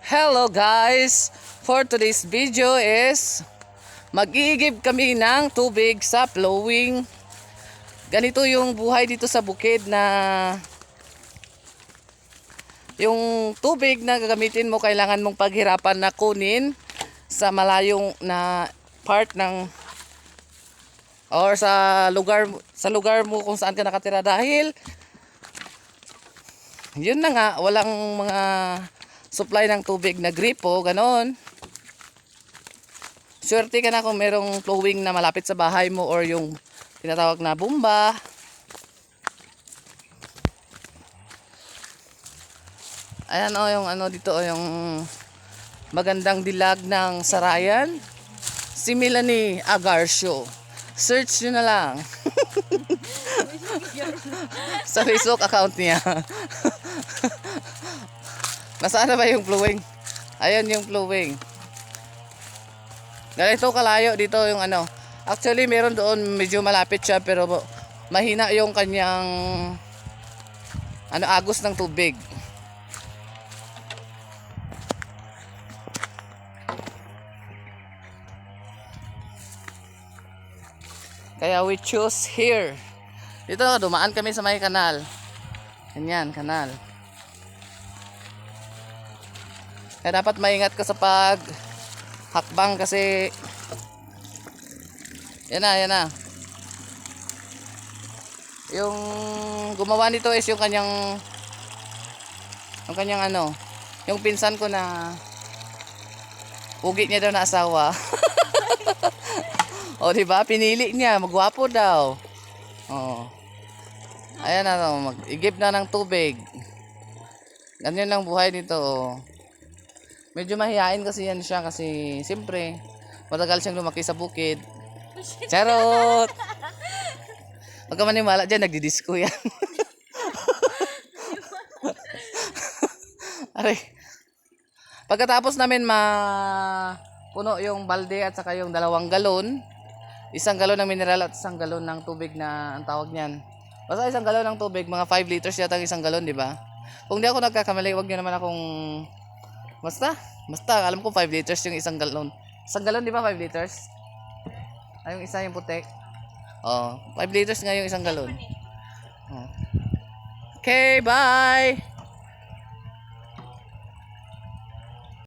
Hello guys! For today's video is mag-iigib kami ng tubig sa flowing. Ganito yung buhay dito sa bukid na yung tubig na gagamitin mo kailangan mong paghirapan na kunin sa malayong na part ng or sa lugar mo kung saan ka nakatira dahil yun na nga, walang mga supply ng tubig na gripo, ganon. Swerte ka na kung merong flowing na malapit sa bahay mo or yung tinatawag na bomba. Ayan o, yung ano dito o, yung magandang dilag ng Sarayan. Si Melanie Agarcio. Search nyo na lang. Sa Facebook account niya. Nasaan na ba yung flowing? Ayan yung flowing. Ganito kalayo dito yung ano. Actually meron doon medyo malapit siya pero mahina yung kanyang agos ng tubig. Kaya we choose here. Dito dumaan kami sa may kanal. Ganyan, kanal. Kaya dapat maingat ka sa pag hakbang kasi yan na. Yung gumawa nito is yung kanyang yung pinsan ko na ugi niya daw na asawa. O diba, pinili niya, magwapo daw. Oh. Ayan na, mag-igib na ng tubig. Ganyan lang buhay dito. Oh. Medyo mahihain kasi yan siya kasi siyempre matagal siyang lumaki sa bukid. Charot! Huwag ka maniwala dyan, nagdidisco yan. Aray. Pagkatapos namin puno yung balde at saka yung 2 galon, 1 galon ng mineral at 1 galon ng tubig na ang tawag niyan. Basta 1 galon ng tubig, mga 5 liters yata ang 1 galon, di ba? Kung di ako nagkakamali, wag niyo naman akong Basta, alam ko 5 liters yung 1 galon. 1 galon, di ba 5 liters? Ay, yung isa yung putek. Oh, 5 liters nga yung 1 galon. Oh. Okay, bye!